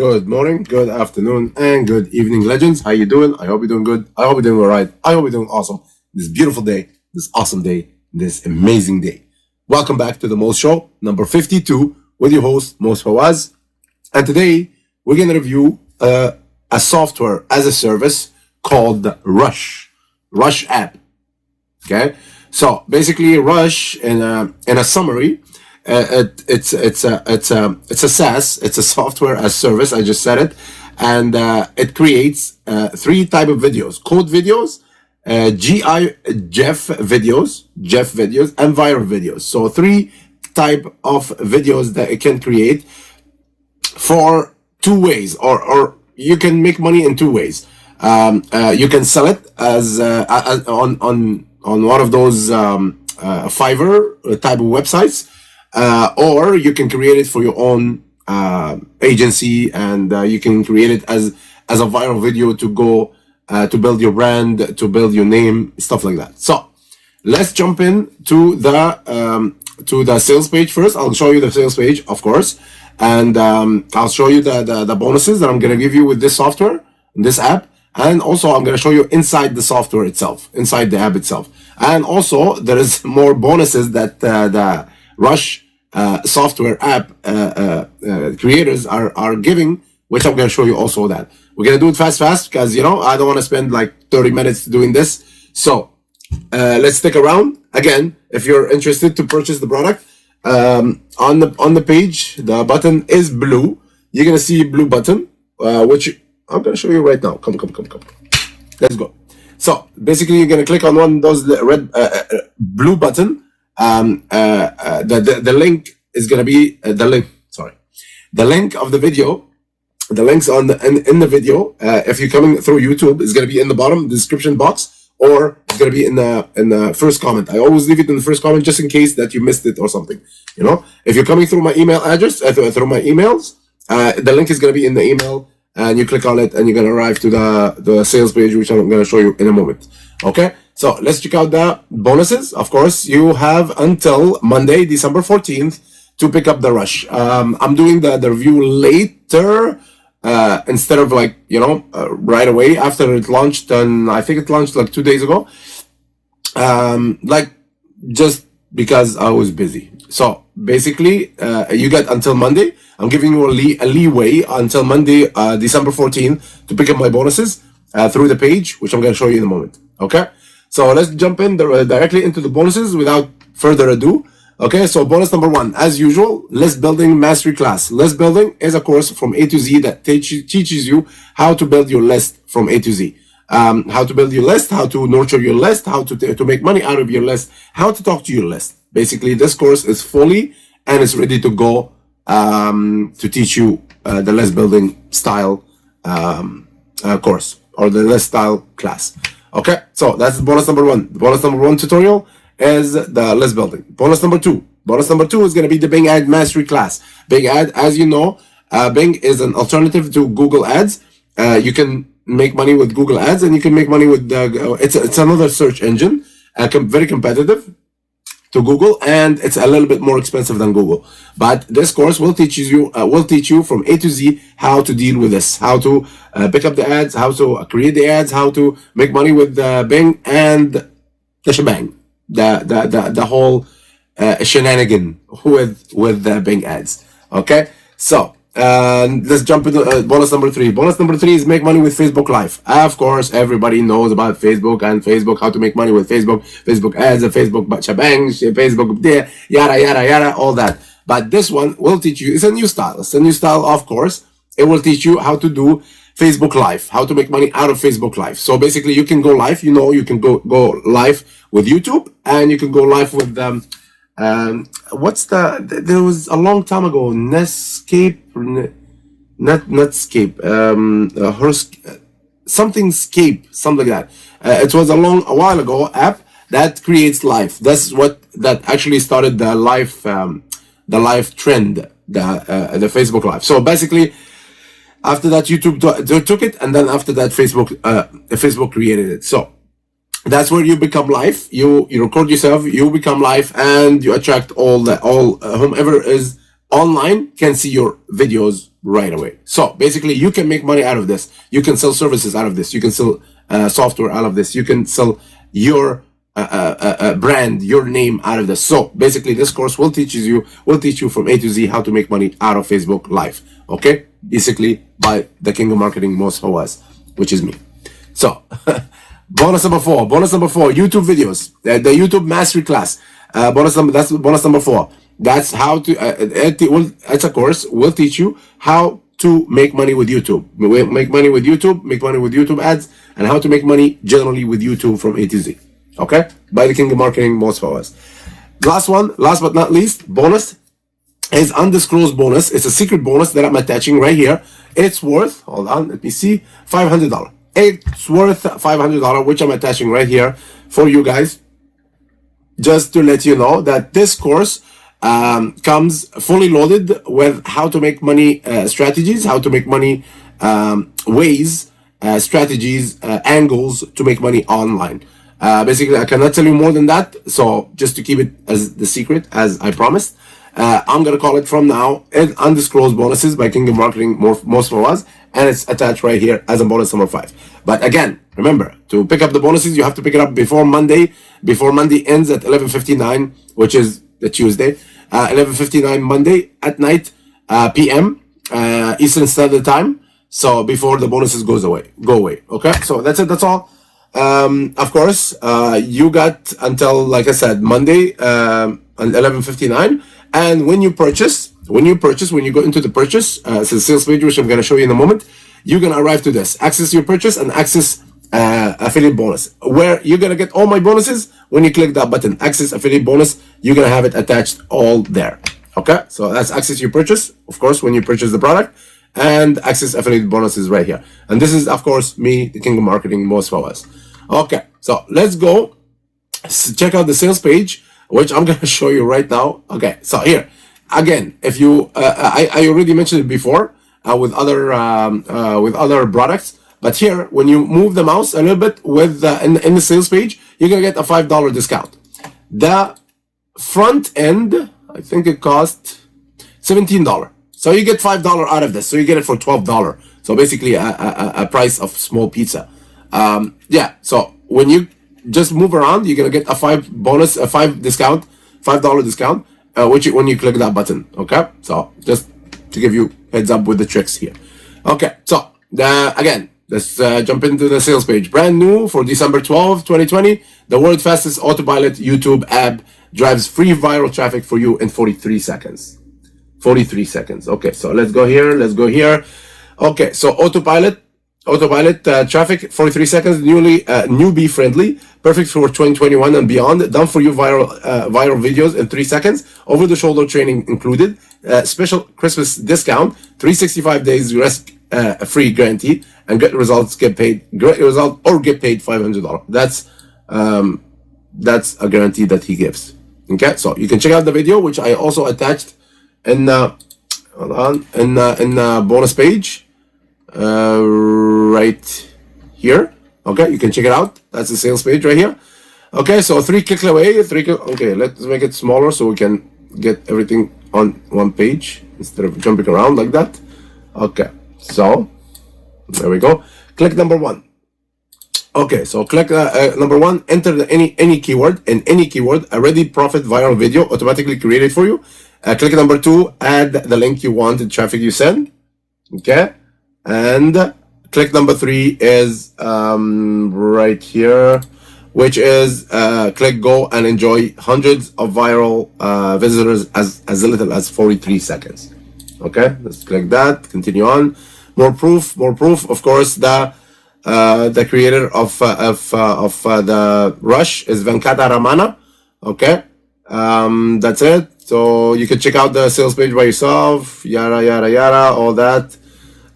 Good morning, good afternoon, and good evening, legends. How you doing? I hope you're doing good. I hope you're doing all right. I hope you're doing awesome. This beautiful day, this awesome day, this amazing day. Welcome back to the Show, number 52, with your host, Moez Fawaz. And today, we're going to review a software as a service called Rush app. Okay, so basically, Rush in a summary. It's a SaaS. It's a software as service. I just said it, and it creates three type of videos: code videos, Jeff videos, and viral videos. So three type of videos that it can create for two ways, or you can make money in two ways. You can sell it as on one of those Fiverr type of websites. Or you can create it for your own agency, and you can create it as a viral video to go to build your brand, to build your name, stuff like that. So let's jump in to the sales page first. I'll show you the sales page, of course, and I'll show you the bonuses that I'm going to give you with this software, this app. And also, I'm going to show you inside the software itself, inside the app itself. And also, there is more bonuses that the Rush software app creators are giving, which I'm going to show you also that. We're going to do it fast because, I don't want to spend like 30 minutes doing this. So let's stick around. Again, if you're interested to purchase the product, on the page, the button is blue. You're going to see a blue button, which I'm going to show you right now. Come. Let's go. So basically, you're going to click on one of those red blue button. The link is going to be the link of the video. The links on in the video, if you're coming through YouTube, is going to be in the bottom description box, or it's going to be in the first comment. I always leave it in the first comment just in case that you missed it or something. If you're coming through my email address, through my emails, the link is going to be in the email, and you click on it, and you're going to arrive to the sales page, which I'm going to show you in a moment. Okay. So let's check out the bonuses. Of course, you have until Monday, December 14th, to pick up the Rush. I'm doing the review later instead of right away after it launched. And I think it launched like 2 days ago. Just because I was busy. So basically, you get until Monday. I'm giving you a leeway until Monday, December 14th, to pick up my bonuses through the page, which I'm going to show you in a moment. Okay. So let's jump in directly into the bonuses without further ado. Okay, so bonus number 1, as usual, list building mastery class. List building is a course from A to Z that teaches you how to build your list from A to Z. How to build your list, how to nurture your list, how to make money out of your list, how to talk to your list. Basically, this course is fully and it's ready to go to teach you the list building style course, or the list style class. Okay, so that's bonus number 1. The bonus number 1 tutorial is the list building. Bonus number 2 is going to be the Bing Ad Mastery class. Bing Ad, as you know, Bing is an alternative to Google Ads. You can make money with Google Ads, and you can make money with it's another search engine, very competitive to Google, and it's a little bit more expensive than Google. But this course will teach you from A to Z how to deal with this, how to pick up the ads, how to create the ads, how to make money with Bing, and the shebang, the whole shenanigan with the Bing ads. Okay, so let's jump into bonus number 3. Bonus number 3 is make money with Facebook Live. Of course, everybody knows about Facebook and Facebook, how to make money with Facebook ads, and Facebook shebang, Facebook yada, all that. But this one will teach you, it's a new style, of course. It will teach you how to do Facebook Live, how to make money out of Facebook Live. So basically, you can go live, you can go live with YouTube, and you can go live with there was a long time ago, Netscape, something like that. It was a while ago app that creates live. That actually started the live trend, the Facebook Live. So basically, after that, YouTube took it, and then after that, Facebook created it. So that's where you become live. You record yourself, you become live, and you attract whomever is online can see your videos right away. So basically, you can make money out of this. You can sell services out of this. You can sell software out of this. You can sell your brand, your name out of this. So basically, this course will teach you from A to Z how to make money out of Facebook Live. Okay, basically by the king of marketing, Moez Fawaz, which is me. So bonus number four, YouTube videos, the YouTube mastery class. That's bonus number 4. That's how to it's a course. We'll teach you how to make money with YouTube, make money with YouTube ads, and how to make money generally with YouTube from A to Z. Okay, by the king of marketing, Moez Fawaz. Last but not least, bonus is undisclosed bonus. It's a secret bonus that I'm attaching right here. It's worth, hold on, let me see, $500. It's worth $500, which I'm attaching right here for you guys, just to let you know that this course comes fully loaded with how to make money strategies, how to make money ways, strategies, angles to make money online. Basically, I cannot tell you more than that. So just to keep it as the secret, as I promised, I'm going to call it from now Undisclosed Bonuses by King of Marketing, Moez Fawaz, and it's attached right here as a bonus number 5. But again, remember, to pick up the bonuses, you have to pick it up before Monday. Before Monday ends at 11:59, which is the Tuesday. 11:59 Monday at night, PM, Eastern Standard Time. So before the bonuses go away. Okay, so that's it. That's all. Of course, you got until, like I said, Monday at 11:59. And when you go into the purchase, it's a sales page, which I'm going to show you in a moment. You're going to arrive to this, access your purchase and access affiliate bonus, where you're going to get all my bonuses. When you click that button, access affiliate bonus, you're going to have it attached all there. Okay, so that's access your purchase, of course, when you purchase the product, and access affiliate bonuses right here. And this is, of course, me, the king of marketing, Moez Fawaz. Okay, so let's go check out the sales page, which I'm going to show you right now. Okay, so here again, if you I already mentioned it before with other products, but here when you move the mouse a little bit with in the sales page, you're gonna get a $5 discount. The front end, I think it cost $17, so you get $5 out of this, so you get it for $12. So basically a price of small pizza. Yeah, so when you just move around, you're gonna get a $5 discount, $5 discount, when you click that button. Okay, so just to give you heads up with the tricks here. Okay, so again, let's jump into the sales page. Brand new for December 12, 2020. The world's fastest autopilot YouTube app drives free viral traffic for you in 43 seconds. 43 seconds. Okay, so let's go here. Okay, so autopilot traffic, 43 seconds, newbie friendly, perfect for 2021 and beyond, done for you viral videos in 3 seconds, over the shoulder training included, special Christmas discount, 365 days risk free guarantee, and great result, get paid $500. That's a guarantee that he gives. Okay, so you can check out the video, which I also attached in bonus page right here. Okay, you can check it out. That's the sales page right here. Okay, so 3 clicks away. Okay, let's make it smaller so we can get everything on one page instead of jumping around like that. Okay, so there we go. Click number 1. Okay, so click number 1. Enter any keyword, and any keyword, a ready profit viral video automatically created for you. Click number 2. Add the link you want, the traffic you send. Okay, and click number 3 is right here, which is click go and enjoy hundreds of viral visitors as little as 43 seconds. Okay, let's click that. Continue on. More proof. Of course, the creator of the rush is Venkata Ramana. Okay, that's it. So you can check out the sales page by yourself. Yada yada yada, all that.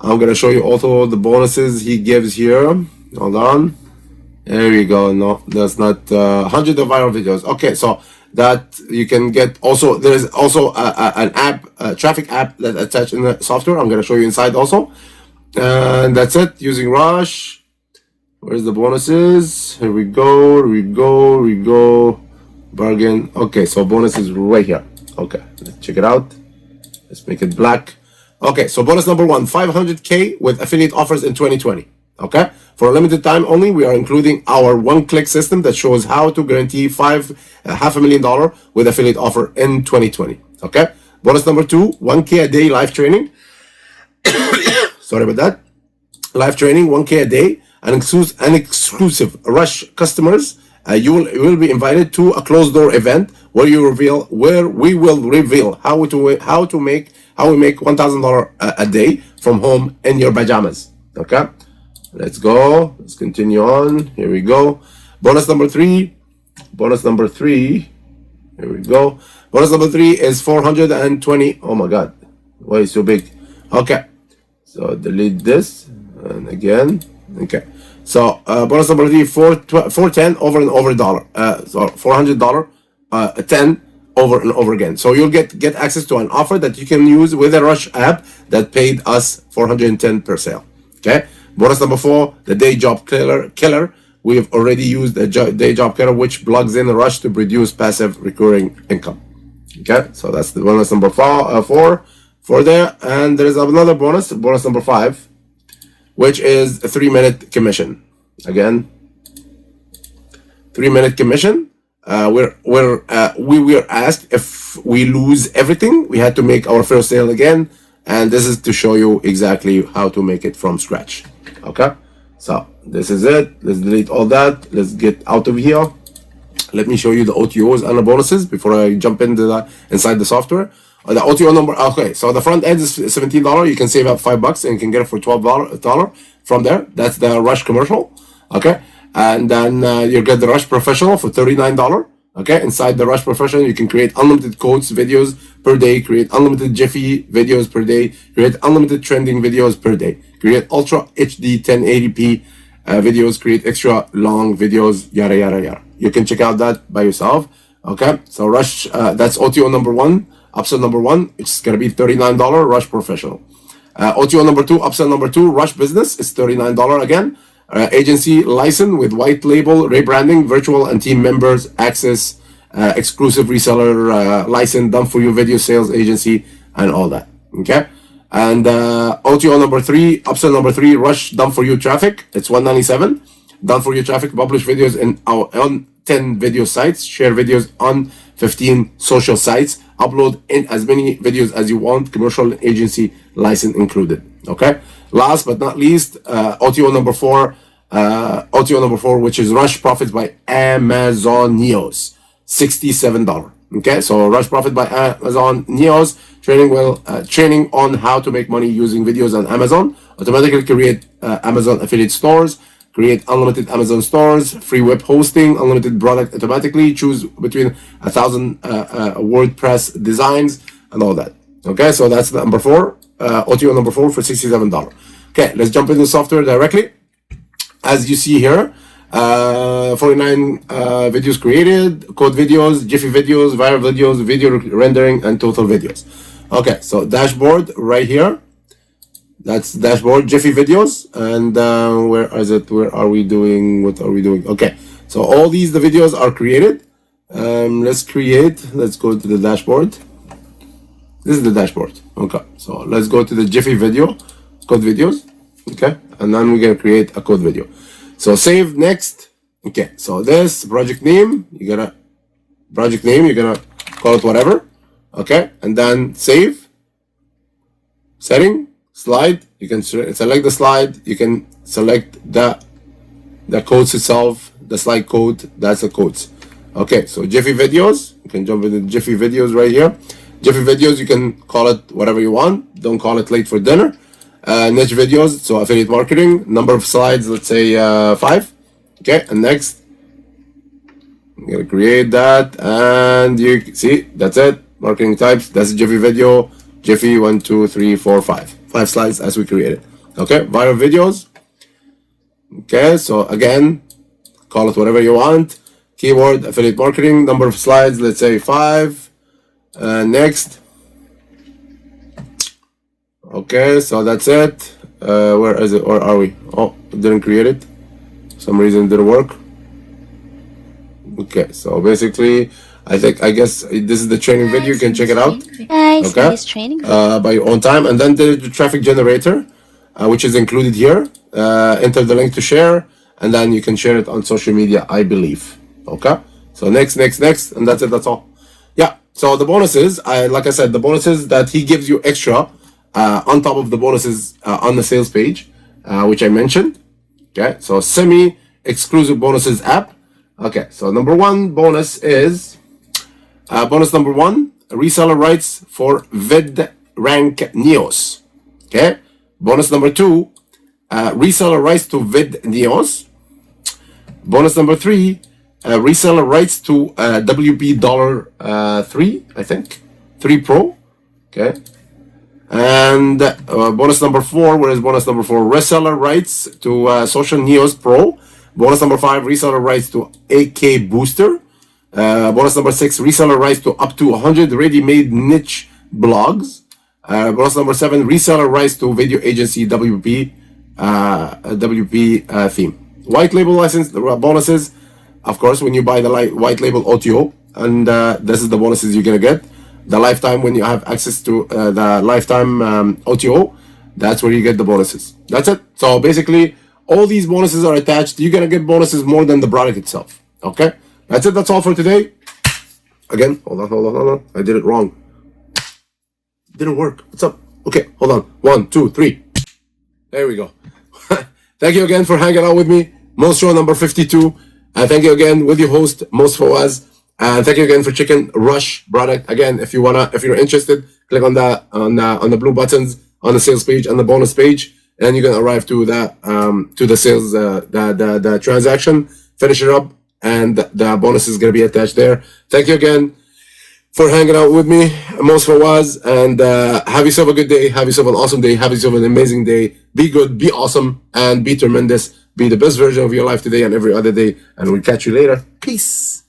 I'm gonna show you also the bonuses he gives here. Hold on. There we go. No, that's not hundreds of viral videos. Okay, so that you can get also. There is also an app, a traffic app that attached in the software. I'm gonna show you inside also. And that's it. Using Rush. Where's the bonuses? Here we go. Bargain. Okay, so bonuses right here. Okay, let's check it out. Let's make it black. Okay, so bonus number one, 500K with affiliate offers in 2020. Okay, for a limited time only, we are including our one-click system that shows how to guarantee $500,000 with affiliate offer in 2020. Okay, bonus number two, 1K a day live training. Sorry about that. Live training, 1K a day, and exclusive Rush customers. You will be invited to a closed door event where we will reveal how we make $1,000 a day from home in your pajamas. Okay, let's go. Let's continue on. Here we go. Bonus number three. Here we go. Bonus number three is 420. Oh my God, why is it so big? Okay, so delete this and again. Okay. So bonus number three, 410 over and over dollar. So $400, 10 over and over again. So you'll get access to an offer that you can use with the Rush app that paid us 410 per sale. Okay. Bonus number four, the day job killer. We have already used the day job killer, which plugs in the Rush to produce passive recurring income. Okay. So that's the bonus number four for there. And there is another bonus number five, which is a 3-minute commission. Again, 3-minute commission. We were asked if we lose everything, we had to make our first sale again, and this is to show you exactly how to make it from scratch. Okay, so this is it. Let's delete all that. Let's get out of here. Let me show you the OTOs and the bonuses before I jump inside the software. The OTO number, okay, so the front end is $17. You can save up $5 and you can get it for $12 from there. That's the Rush commercial, okay? And then you get the Rush Professional for $39, okay? Inside the Rush Professional, you can create unlimited quotes videos per day, create unlimited Jiffy videos per day, create unlimited trending videos per day, create Ultra HD 1080p videos, create extra long videos, yada, yada, yada. You can check out that by yourself, okay? So Rush, that's OTO number one. Upsell number one, it's going to be $39, Rush Professional. OTO number two, upsell number two, Rush Business is $39 again. Agency license with white label, rebranding, virtual and team members, access, exclusive reseller license, done for you video sales agency, and all that. Okay. And OTO number three, upsell number three, Rush done for you traffic. It's $197. Done for you traffic, publish videos on 10 video sites, share videos on 15 social sites, upload in as many videos as you want, commercial agency license included. Okay. Last but not least, OTO number four, which is Rush Profits by Amazon Neos, $67. Okay, so Rush Profit by Amazon Neos training on how to make money using videos on Amazon. Automatically create Amazon affiliate stores. Create unlimited Amazon stores, free web hosting, unlimited product automatically, choose between 1,000 WordPress designs and all that. Okay, so that's the number four, OTO number four for $67. Okay, let's jump into the software directly. As you see here, 49 videos created, code videos, Jiffy videos, viral videos, video rendering, and total videos. Okay, so dashboard right here. That's dashboard, Jiffy videos, and where is it? Where are we doing? What are we doing? Okay, so all the videos are created. Let's go to the dashboard. This is the dashboard. Okay, so let's go to the Jiffy video, code videos. Okay, and then we're gonna create a code video. So save, next. Okay, so this project name, you're gonna call it whatever. Okay, and then save, setting. Slide, you can select the slide, you can select the codes itself, the slide code, that's the codes. Okay, so Jiffy videos, you can jump into Jiffy videos right here. Jiffy videos, you can call it whatever you want, don't call it late for dinner. Niche videos, so affiliate marketing, number of slides, let's say 5. Okay, and next, I'm gonna create that, and you see, that's it. Marketing types, that's Jiffy video, Jiffy 1, 2, 3, 4, 5. 5 slides as we created. Okay, viral videos. Okay, so again, call it whatever you want. Keyword, affiliate marketing, number of slides, let's say 5. Next. Okay, so that's it. Where is it? Or are we? Oh, it didn't create it. For some reason it didn't work. Okay, so basically, I guess this is the training video. You can check it out. Guys, Okay. this training. By your own time. And then the traffic generator, which is included here. Enter the link to share, and then you can share it on social media, I believe. Okay. So next, and that's it. That's all. Yeah. So the bonuses, like I said, the bonuses that he gives you extra on top of the bonuses on the sales page, which I mentioned. Okay. So semi-exclusive bonuses app. Okay. So number one bonus is bonus number one, reseller rights for VidRank Neos. Okay. Bonus number two, reseller rights to Vid Neos. Bonus number three, reseller rights to WP $3, I think, 3 Pro. Okay. And bonus number four, where is bonus number four? Reseller rights to Social Neos Pro. Bonus number five, reseller rights to AK Booster. Bonus number six, reseller rights to up to 100 ready-made niche blogs. Bonus number seven, reseller rights to video agency WP theme. White label license bonuses, of course, when you buy the white label OTO, and this is the bonuses you're gonna get. The lifetime, when you have access to the lifetime OTO, that's where you get the bonuses. That's it. So basically, all these bonuses are attached. You're gonna get bonuses more than the product itself. Okay, that's it. That's all for today. Again, hold on. I did it wrong. Didn't work. What's up? Okay, hold on. 1, 2, 3. There we go. Thank you again for hanging out with me. MoeShow number 52. And thank you again with your host, Moez Fawaz. And thank you again for Chicken Rush product. Again, if you're interested, click on the blue buttons on the sales page, on the bonus page, and you're gonna arrive to the sales the transaction. Finish it up, and the bonus is gonna be attached there. Thank you again for hanging out with me, Moez Fawaz, and have yourself a good day, have yourself an awesome day, have yourself an amazing day. Be good, be awesome, and be tremendous. Be the best version of your life today and every other day, and we'll catch you later. Peace.